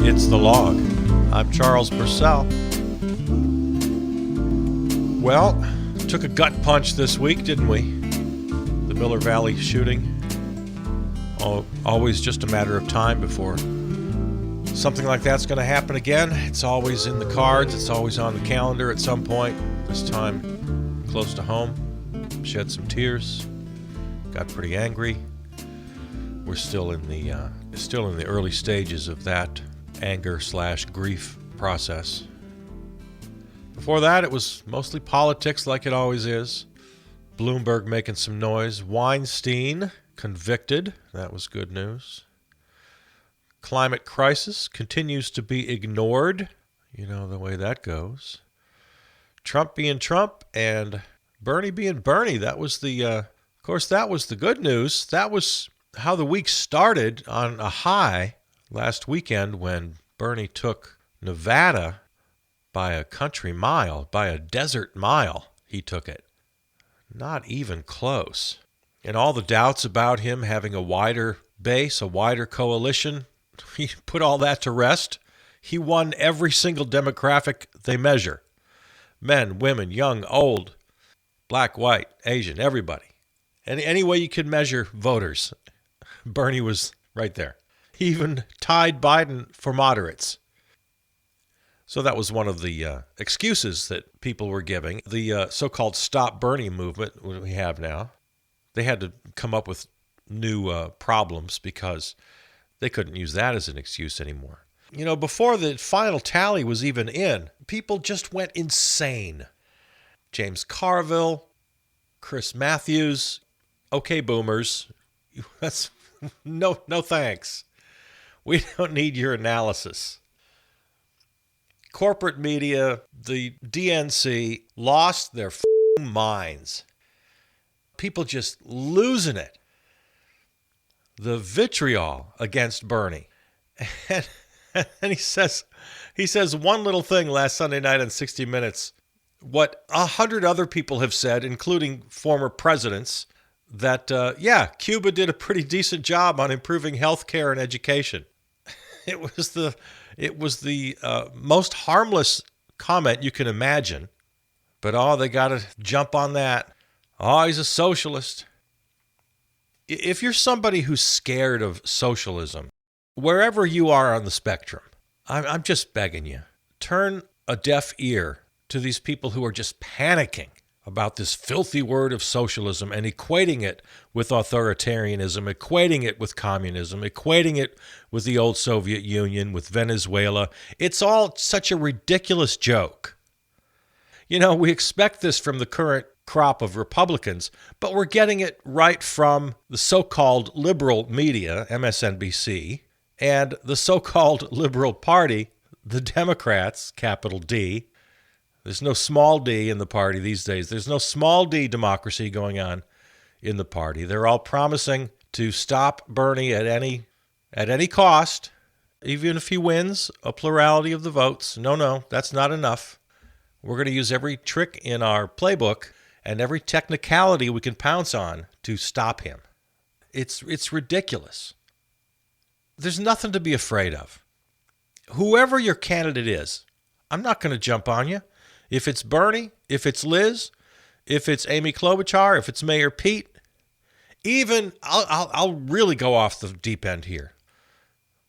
It's The Log. I'm Charles Purcell. Well, took a gut punch this week, didn't we? The Miller Valley shooting. Always just a matter of time before something like that's going to happen again. It's always in the cards. It's always on the calendar at some point. This time, close to home. Shed some tears. Got pretty angry. We're still in the early stages of that anger/grief process. Before that, it was mostly politics like it always is. Bloomberg making some noise. Weinstein convicted. That was good news. Climate crisis continues to be ignored. You know the way that goes. Trump being Trump and Bernie being Bernie. That was of course, that was the good news. That was how the week started on a high last weekend when Bernie took Nevada by a country mile, by a desert mile. He took it. Not even close. And all the doubts about him having a wider base, a wider coalition, he put all that to rest. He won every single demographic they measure. Men, women, young, old, black, white, Asian, everybody. And any way you could measure voters, Bernie was right there. He even tied Biden for moderates. So that was one of the excuses that people were giving. The so-called Stop Bernie movement we have now, they had to come up with new problems because they couldn't use that as an excuse anymore. You know, before the final tally was even in, people just went insane. James Carville, Chris Matthews, okay, boomers, that's no thanks. We don't need your analysis. Corporate media, the DNC, lost their minds. People just losing it. The vitriol against Bernie. And he says one little thing last Sunday night on 60 Minutes, what 100 other people have said, including former presidents, that, Cuba did a pretty decent job on improving health care and education. It was the most harmless comment you can imagine. But, they got to jump on that. He's a socialist. If you're somebody who's scared of socialism, wherever you are on the spectrum, I'm just begging you, turn a deaf ear to these people who are just panicking about this filthy word of socialism and equating it with authoritarianism, equating it with communism, equating it with the old Soviet Union, with Venezuela. It's all such a ridiculous joke. You know, we expect this from the current crop of Republicans, but we're getting it right from the so-called liberal media, MSNBC, and the so-called liberal party, the Democrats, capital D. There's no small d in the party these days. There's no small d democracy going on in the party. They're all promising to stop Bernie at any cost, even if he wins a plurality of the votes. No, that's not enough. We're going to use every trick in our playbook and every technicality we can pounce on to stop him. It's ridiculous. There's nothing to be afraid of. Whoever your candidate is, I'm not going to jump on you. If it's Bernie, if it's Liz, if it's Amy Klobuchar, if it's Mayor Pete, even I'll really go off the deep end here.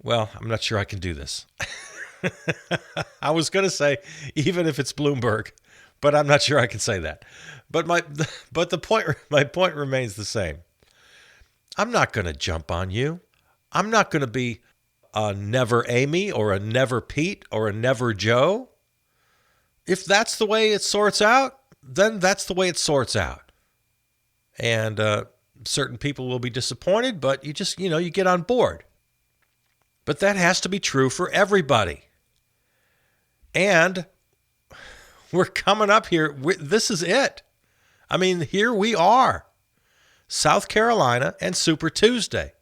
Well, I'm not sure I can do this. I was going to say even if it's Bloomberg, but I'm not sure I can say that. But my point remains the same. I'm not going to jump on you. I'm not going to be a never Amy or a never Pete or a never Joe. If that's the way it sorts out, then that's the way it sorts out. And certain people will be disappointed, but you just, you get on board. But that has to be true for everybody. And we're coming up here. This is it. I mean, here we are. South Carolina and Super Tuesday.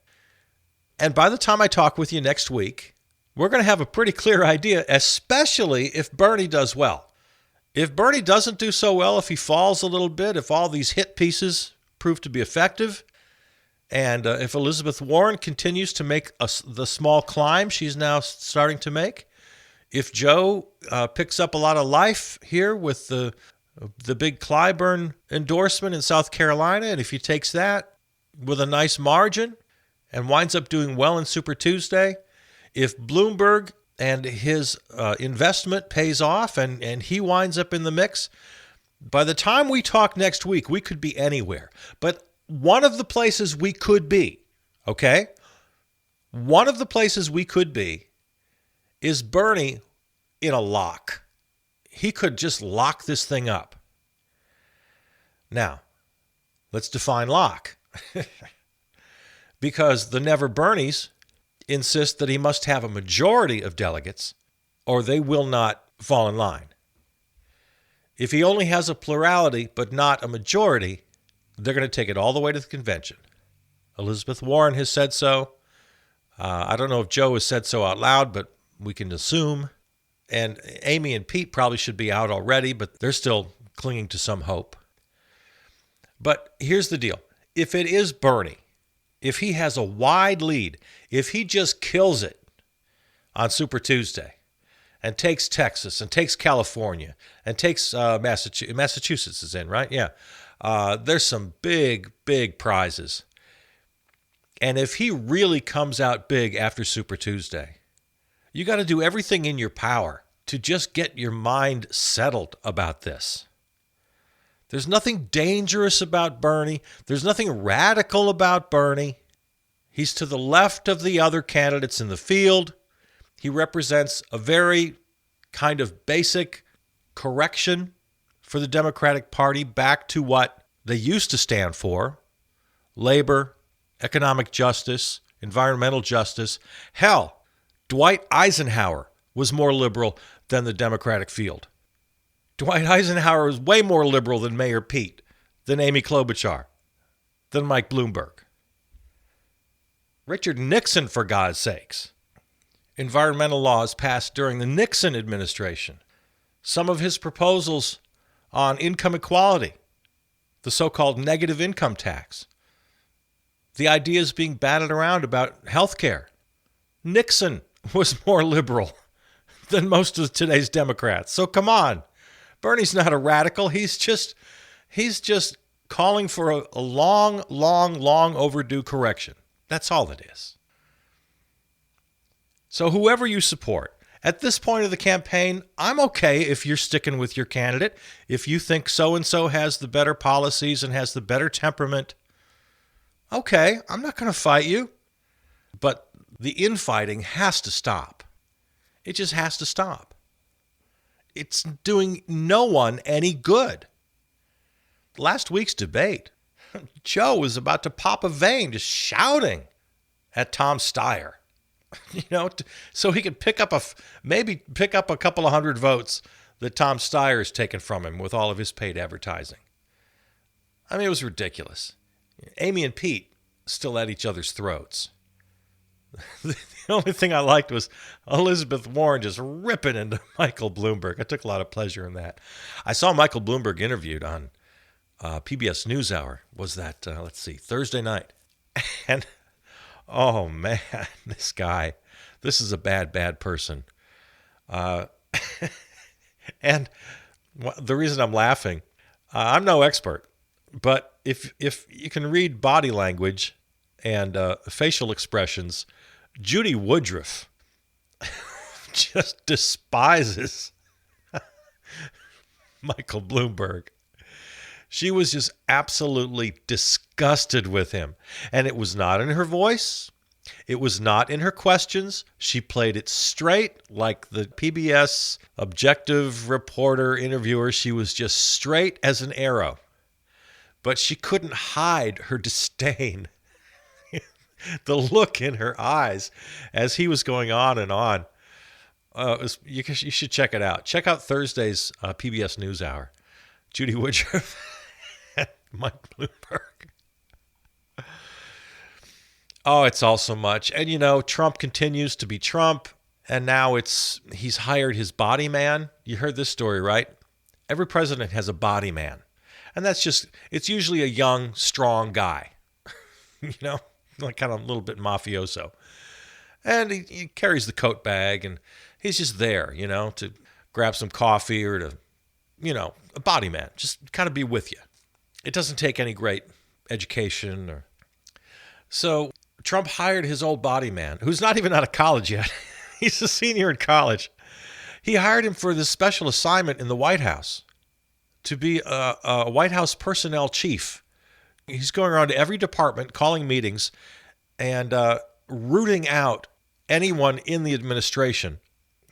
And by the time I talk with you next week, we're going to have a pretty clear idea, especially if Bernie does well. If Bernie doesn't do so well, if he falls a little bit, if all these hit pieces prove to be effective, and if Elizabeth Warren continues to make the small climb she's now starting to make, if Joe picks up a lot of life here with the big Clyburn endorsement in South Carolina, and if he takes that with a nice margin and winds up doing well in Super Tuesday, if Bloomberg and his investment pays off and he winds up in the mix, by the time we talk next week, we could be anywhere. But one of the places we could be, okay? One of the places we could be is Bernie in a lock. He could just lock this thing up. Now, let's define lock. Because the Never Bernies insist that he must have a majority of delegates or they will not fall in line. If he only has a plurality but not a majority, they're going to take it all the way to the convention. Elizabeth Warren has said so. I don't know if Joe has said so out loud, but we can assume. And Amy and Pete probably should be out already, but they're still clinging to some hope. But here's the deal. If it is Bernie, if he has a wide lead, if he just kills it on Super Tuesday and takes Texas and takes California and takes Massachusetts is in, right? Yeah. There's some big, big prizes. And if he really comes out big after Super Tuesday, you got to do everything in your power to just get your mind settled about this. There's nothing dangerous about Bernie. There's nothing radical about Bernie. He's to the left of the other candidates in the field. He represents a very kind of basic correction for the Democratic Party back to what they used to stand for: labor, economic justice, environmental justice. Hell, Dwight Eisenhower was more liberal than the Democratic field. Dwight Eisenhower was way more liberal than Mayor Pete, than Amy Klobuchar, than Mike Bloomberg. Richard Nixon, for God's sakes. Environmental laws passed during the Nixon administration. Some of his proposals on income equality, the so-called negative income tax, the ideas being batted around about health care. Nixon was more liberal than most of today's Democrats. So come on. Bernie's not a radical. He's just calling for a long overdue correction. That's all it is. So whoever you support, at this point of the campaign, I'm okay if you're sticking with your candidate. If you think so-and-so has the better policies and has the better temperament, okay, I'm not going to fight you. But the infighting has to stop. It just has to stop. It's doing no one any good. Last week's debate, Joe was about to pop a vein just shouting at Tom Steyer, so he could pick up a couple of hundred votes that Tom Steyer has taken from him with all of his paid advertising. I mean, it was ridiculous. Amy and Pete still at each other's throats. The only thing I liked was Elizabeth Warren just ripping into Michael Bloomberg. I took a lot of pleasure in that. I saw Michael Bloomberg interviewed on PBS NewsHour. Was that, Thursday night. And, oh, man, this guy, this is a bad person. And the reason I'm laughing, I'm no expert, but if you can read body language and facial expressions, Judy Woodruff just despises Michael Bloomberg. She was just absolutely disgusted with him. And it was not in her voice. It was not in her questions. She played it straight like the PBS objective reporter interviewer. She was just straight as an arrow. But she couldn't hide her disdain. The look in her eyes as he was going on and on. You should check it out. Check out Thursday's PBS NewsHour. Judy Woodruff and Mike Bloomberg. Oh, it's all so much. And, Trump continues to be Trump. And now he's hired his body man. You heard this story, right? every president has a body man. And it's usually a young, strong guy, like kind of a little bit mafioso. And he carries the coat bag, and he's just there, to grab some coffee or to, a body man, just kind of be with you. It doesn't take any great education. So Trump hired his old body man, who's not even out of college yet. He's a senior in college. He hired him for this special assignment in the White House to be a White House personnel chief. He's going around to every department, calling meetings, and rooting out anyone in the administration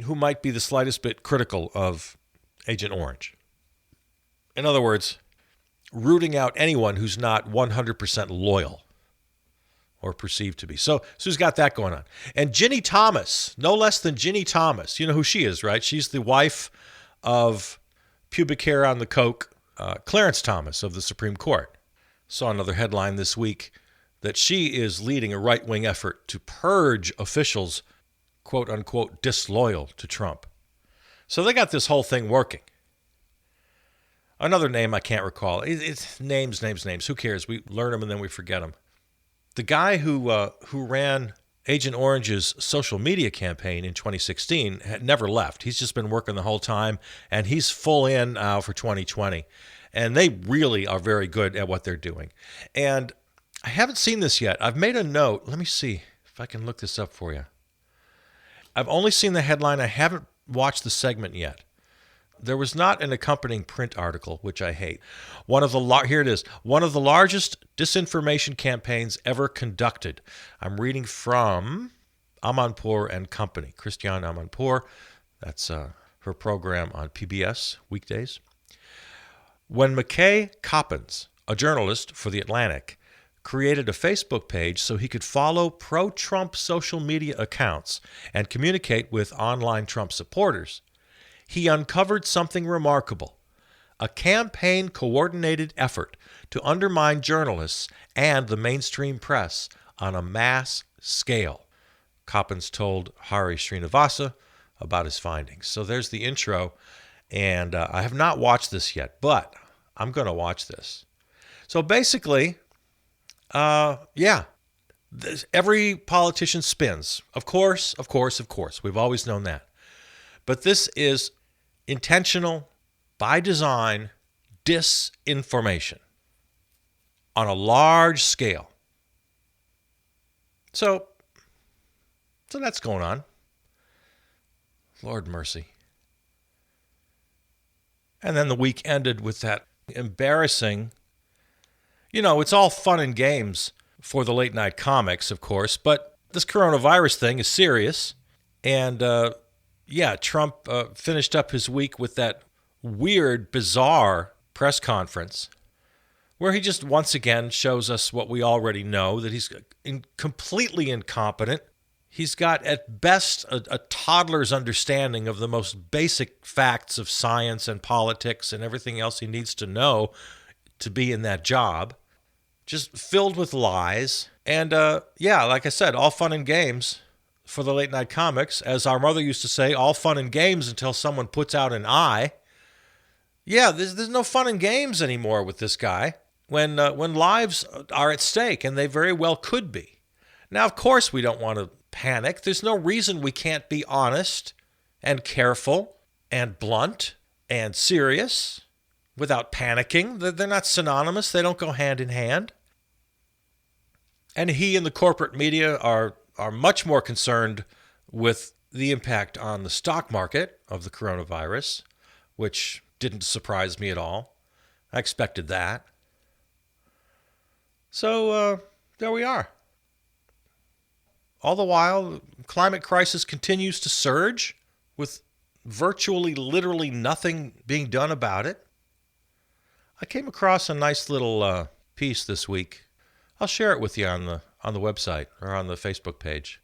who might be the slightest bit critical of Agent Orange. In other words, rooting out anyone who's not 100% loyal or perceived to be. So he's got that going on. And Ginny Thomas, no less than Ginny Thomas. You know who she is, right? She's the wife of pubic hair on the coke, Clarence Thomas of the Supreme Court. Saw another headline this week that she is leading a right-wing effort to purge officials, quote-unquote, disloyal to Trump. So they got this whole thing working. Another name I can't recall. It's names. Who cares? We learn them and then we forget them. The guy who ran Agent Orange's social media campaign in 2016 had never left. He's just been working the whole time, and he's full in now for 2020. And they really are very good at what they're doing. And I haven't seen this yet. I've made a note. Let me see if I can look this up for you. I've only seen the headline. I haven't watched the segment yet. There was not an accompanying print article, which I hate. Here it is. One of the largest disinformation campaigns ever conducted. I'm reading from Amanpour and Company. Christiane Amanpour. That's her program on PBS weekdays. When McKay Coppins, a journalist for The Atlantic, created a Facebook page so he could follow pro-Trump social media accounts and communicate with online Trump supporters, he uncovered something remarkable: a campaign-coordinated effort to undermine journalists and the mainstream press on a mass scale. Coppins told Hari Srinivasa about his findings. So there's the intro, and I have not watched this yet, but I'm going to watch this. So basically, every politician spins. Of course. We've always known that. But this is intentional, by design, disinformation on a large scale. So that's going on. Lord mercy. And then the week ended with that embarrassing, it's all fun and games for the late night comics, of course, but this coronavirus thing is serious. And Trump finished up his week with that weird, bizarre press conference where he just once again shows us what we already know, that he's completely incompetent. He's got, at best, a toddler's understanding of the most basic facts of science and politics and everything else he needs to know to be in that job. Just filled with lies. And, like I said, all fun and games for the late night comics. As our mother used to say, all fun and games until someone puts out an eye. Yeah, there's no fun and games anymore with this guy when lives are at stake, and they very well could be. Now, of course, we don't want to panic. There's no reason we can't be honest and careful and blunt and serious without panicking. They're not synonymous. They don't go hand in hand. And he and the corporate media are much more concerned with the impact on the stock market of the coronavirus, which didn't surprise me at all. I expected that. So there we are. All the while, the climate crisis continues to surge with virtually, literally nothing being done about it. I came across a nice little piece this week. I'll share it with you on the website or on the Facebook page.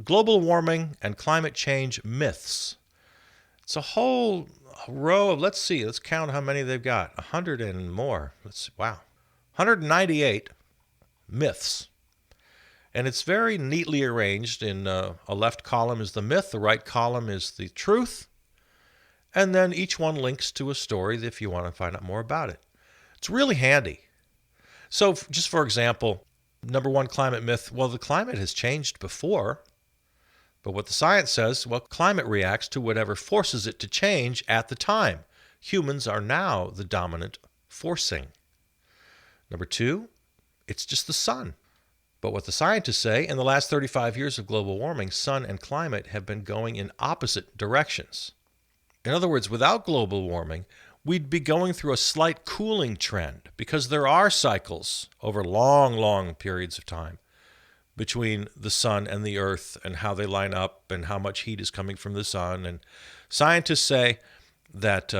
Global warming and climate change myths. It's a whole row of, let's count how many they've got. 100 and more. 198 myths. And it's very neatly arranged. In a left column is the myth, the right column is the truth. And then each one links to a story if you want to find out more about it. It's really handy. So just for example, number one climate myth, well, the climate has changed before. But what the science says, well, climate reacts to whatever forces it to change at the time. Humans are now the dominant forcing. Number two, it's just the sun. But what the scientists say, in the last 35 years of global warming, sun and climate have been going in opposite directions. In other words, without global warming, we'd be going through a slight cooling trend because there are cycles over long, long periods of time between the sun and the earth and how they line up and how much heat is coming from the sun. And scientists say that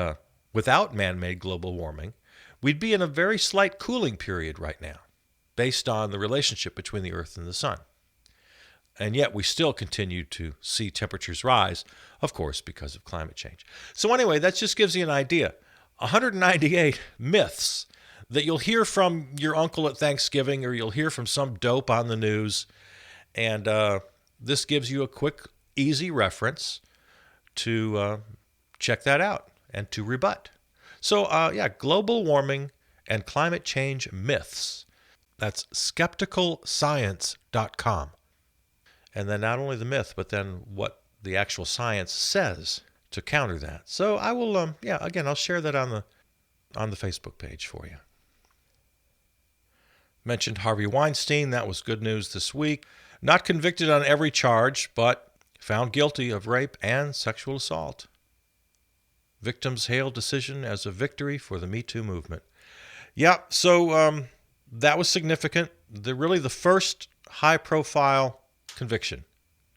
without man-made global warming, we'd be in a very slight cooling period right now based on the relationship between the earth and the sun. And yet we still continue to see temperatures rise, of course, because of climate change. So anyway, that just gives you an idea. 198 myths that you'll hear from your uncle at Thanksgiving or you'll hear from some dope on the news. And this gives you a quick, easy reference to check that out and to rebut. So global warming and climate change myths. That's skepticalscience.com. And then not only the myth, but then what the actual science says to counter that. So I will, I'll share that on the Facebook page for you. Mentioned Harvey Weinstein. That was good news this week. Not convicted on every charge, but found guilty of rape and sexual assault. Victims hailed decision as a victory for the Me Too movement. Yeah, so that was significant. Really the first high-profile conviction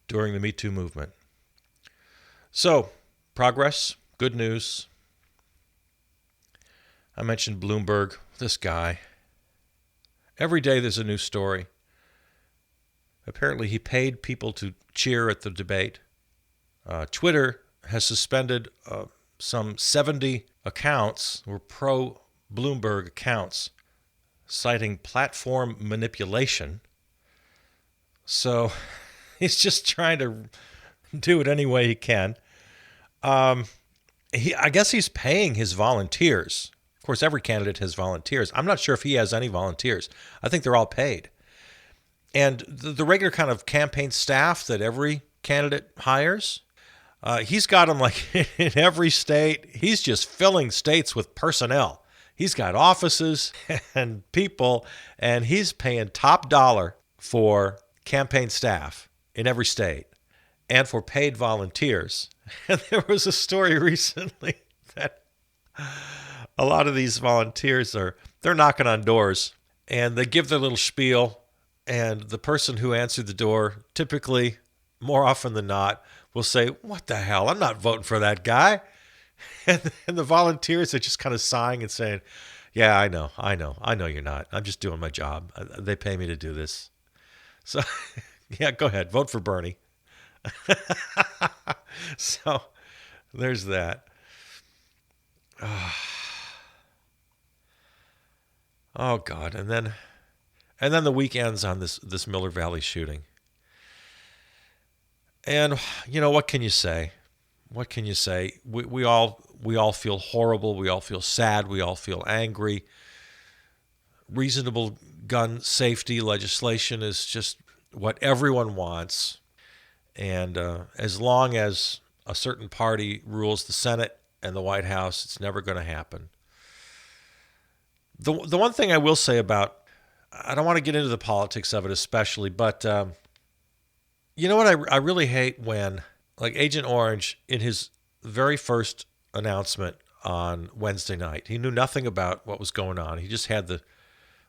during the Me Too movement. So, progress, good news. I mentioned Bloomberg, this guy. Every day there's a new story. Apparently he paid people to cheer at the debate. Twitter has suspended some 70 accounts, or pro-Bloomberg accounts, citing platform manipulation. So he's just trying to do it any way he can. I guess he's paying his volunteers. Of course, every candidate has volunteers. I'm not sure if he has any volunteers. I think they're all paid. And the regular kind of campaign staff that every candidate hires, he's got them like in every state. He's just filling states with personnel. He's got offices and people, and he's paying top dollar for campaign staff in every state and for paid volunteers. And there was a story recently that a lot of these volunteers they're knocking on doors and they give their little spiel, and the person who answered the door, typically, more often than not, will say, "What the hell? I'm not voting for that guy." And the volunteers are just kind of sighing and saying, "Yeah, I know you're not. I'm just doing my job. They pay me to do this." So, yeah, go ahead. Vote for Bernie. So, there's that. Oh, God. And then the week ends on this Miller Valley shooting. And, what can you say? What can you say? We all feel horrible. We all feel sad. We all feel angry. Reasonable gun safety legislation is just what everyone wants. And as long as a certain party rules the Senate and the White House, it's never going to happen. The one thing I will say about, I don't want to get into the politics of it especially, but you know what I really hate when, like Agent Orange, in his very first announcement on Wednesday night, he knew nothing about what was going on. He just had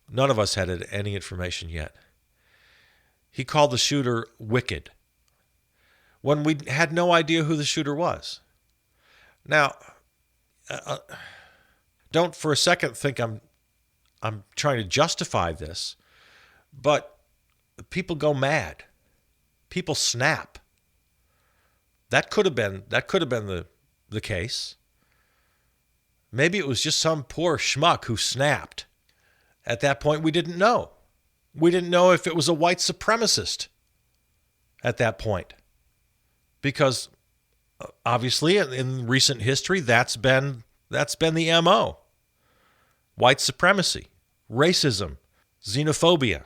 none of us had any information yet. He called the shooter wicked when we had no idea who the shooter was. Now, don't for a second think I'm trying to justify this, but people go mad. People snap. That could have been the case. Maybe it was just some poor schmuck who snapped. At that point, we didn't know. We didn't know if it was a white supremacist at that point, because Obviously, in recent history, that's been the MO. White supremacy, racism, xenophobia,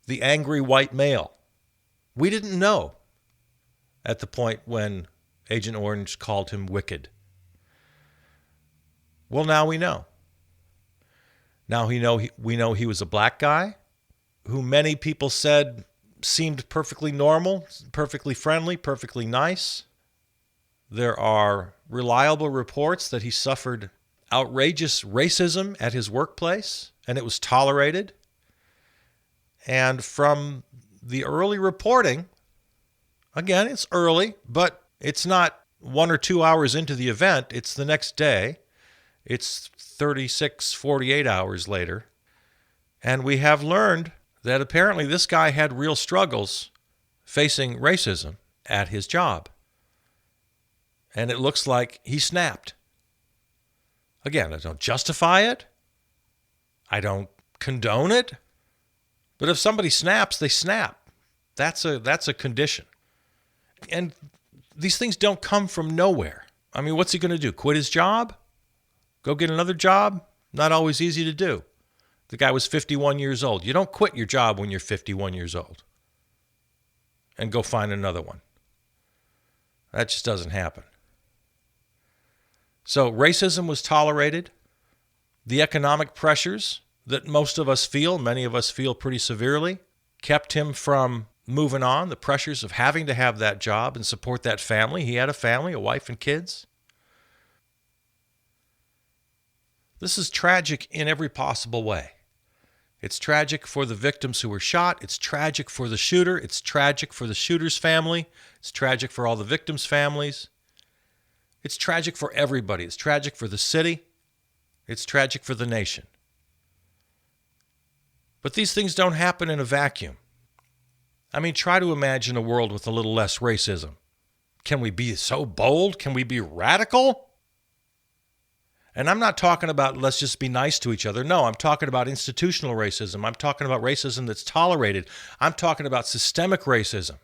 the angry white male. We didn't know at the point when Agent Orange called him wicked. Well, now we know. Now we know he was a black guy who many people said seemed perfectly normal, perfectly friendly, perfectly nice. There are reliable reports that he suffered outrageous racism at his workplace, and it was tolerated. And from the early reporting, again, it's early, but it's not 1 or 2 hours into the event. It's the next day. It's 36, 48 hours later. And we have learned that apparently this guy had real struggles facing racism at his job. And it looks like he snapped. Again, I don't justify it. I don't condone it. But if somebody snaps, they snap. That's a condition. And these things don't come from nowhere. I mean, what's he going to do? Quit his job? Go get another job? Not always easy to do. The guy was 51 years old. You don't quit your job when you're 51 years old and go find another one. That just doesn't happen. So racism was tolerated. The economic pressures that most of us feel, many of us feel pretty severely, kept him from moving on. The pressures of having to have that job and support that family. He had a family, a wife and kids. This is tragic in every possible way. It's tragic for the victims who were shot. It's tragic for the shooter. It's tragic for the shooter's family. It's tragic for all the victims' families. It's tragic for everybody. It's tragic for the city. It's tragic for the nation. But these things don't happen in a vacuum. I mean, try to imagine a world with a little less racism. Can we be so bold? Can we be radical? And I'm not talking about let's just be nice to each other. No, I'm talking about institutional racism. I'm talking about racism that's tolerated. I'm talking about systemic racism.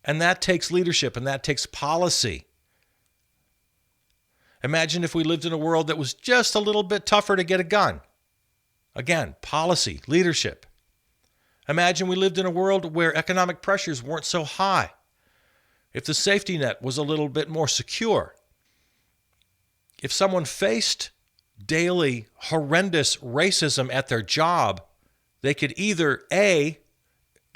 And that takes leadership and that takes policy. Imagine if we lived in a world that was just a little bit tougher to get a gun. Again, policy, leadership. Imagine we lived in a world where economic pressures weren't so high. If the safety net was a little bit more secure. If someone faced daily horrendous racism at their job, they could either A,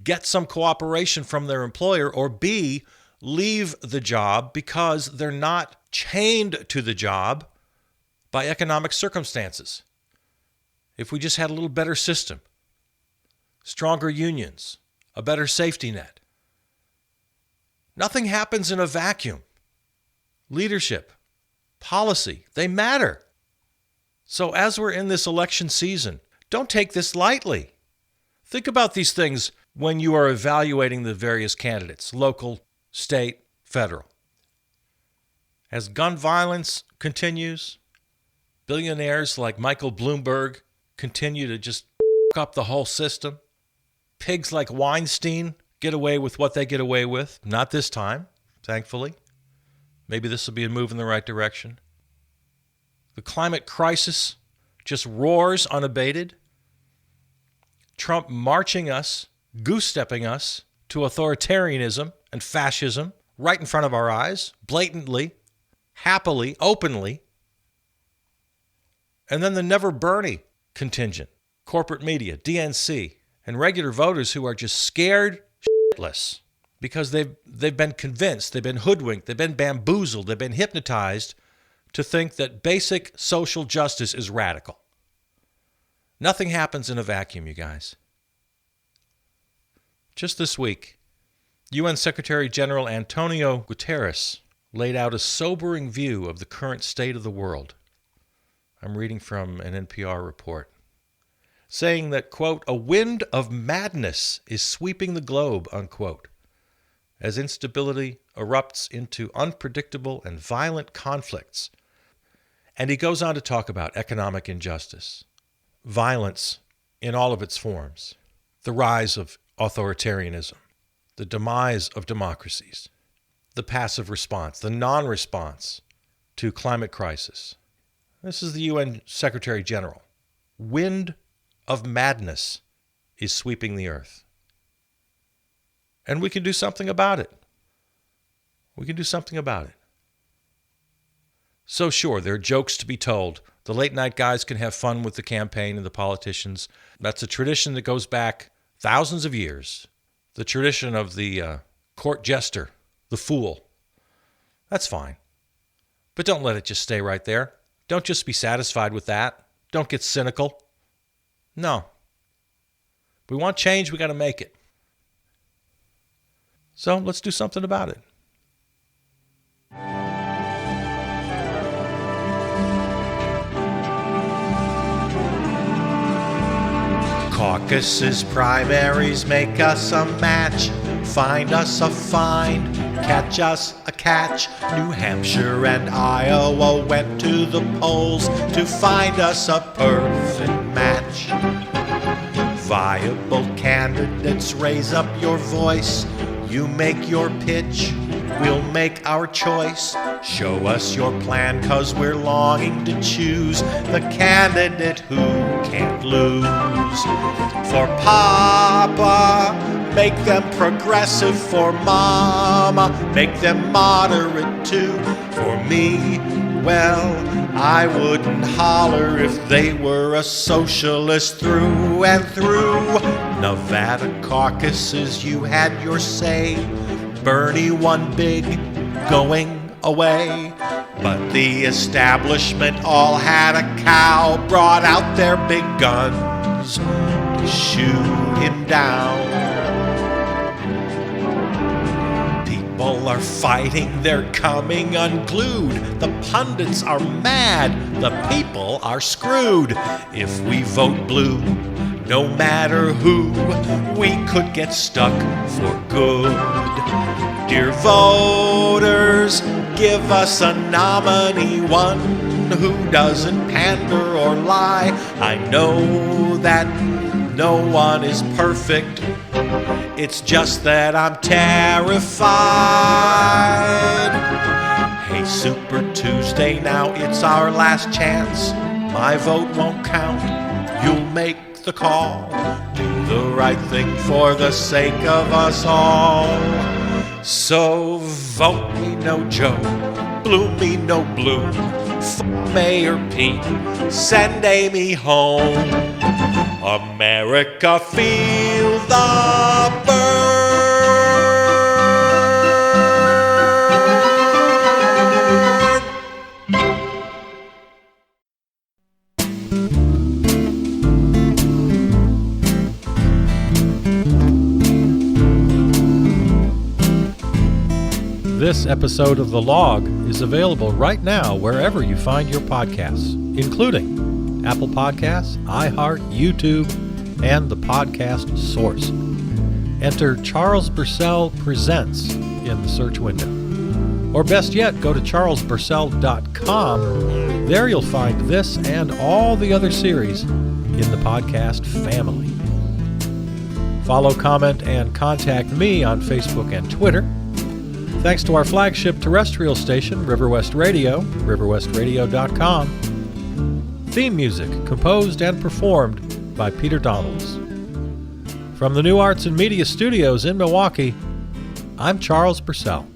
get some cooperation from their employer, or B, leave the job because they're not chained to the job by economic circumstances. If we just had a little better system, stronger unions, a better safety net. Nothing happens in a vacuum. Leadership, policy, they matter. So as we're in this election season, don't take this lightly. Think about these things when you are evaluating the various candidates, local, state, federal. As gun violence continues, billionaires like Michael Bloomberg continue to just up the whole system. Pigs like Weinstein get away with what they get away with. Not this time, thankfully. Maybe this will be a move in the right direction. The climate crisis just roars unabated. Trump marching us, goose-stepping us to authoritarianism and fascism right in front of our eyes, blatantly, happily, openly. And then the Never Bernie contingent, corporate media, DNC, and regular voters who are just scared shitless because they've been convinced, they've been hoodwinked, they've been bamboozled, they've been hypnotized to think that basic social justice is radical. Nothing happens in a vacuum, you guys. Just this week, UN Secretary General Antonio Guterres laid out a sobering view of the current state of the world. I'm reading from an NPR report, saying that, quote, a wind of madness is sweeping the globe, unquote, as instability erupts into unpredictable and violent conflicts. And he goes on to talk about economic injustice, violence in all of its forms, the rise of authoritarianism, the demise of democracies, the passive response, the non-response to climate crisis. This is the UN Secretary General. Wind of madness is sweeping the earth. And we can do something about it. We can do something about it. So sure, there are jokes to be told. The late night guys can have fun with the campaign and the politicians. That's a tradition that goes back thousands of years. The tradition of the court jester, the fool. That's fine. But don't let it just stay right there. Don't just be satisfied with that. Don't get cynical. No. If we want change, we got to make it. So let's do something about it. Caucuses, primaries, make us a match. Find us a find, catch us a catch. New Hampshire and Iowa went to the polls to find us a perfect match. Viable candidates, raise up your voice. You make your pitch, we'll make our choice. Show us your plan, 'cause we're longing to choose the candidate who can't lose. For Papa, make them progressive. For Mama, make them moderate too. For me, well, I wouldn't holler if they were a socialist through and through. Nevada caucuses, you had your say. Bernie won big, going away. But the establishment all had a cow, brought out their big guns to shoot him down. People are fighting, they're coming unglued. The pundits are mad, the people are screwed. If we vote blue, no matter who, we could get stuck for good. Dear voters, give us a nominee, one who doesn't pander or lie. I know that no one is perfect, it's just that I'm terrified. Hey, Super Tuesday, now it's our last chance. My vote won't count, you'll make the call. Do the right thing for the sake of us all. So vote me no Joe, blue me no blue. F Mayor Pete, send Amy home. America, feel the burn. This episode of The Log is available right now wherever you find your podcasts, including Apple Podcasts, iHeart, YouTube, and the podcast Source. Enter Charles Burcell Presents in the search window. Or best yet, go to charlesburcell.com. There you'll find this and all the other series in the podcast family. Follow, comment, and contact me on Facebook and Twitter. Thanks to our flagship terrestrial station, River West Radio, riverwestradio.com. Theme music composed and performed by Peter Donalds. From the New Arts and Media Studios in Milwaukee, I'm Charles Burcell.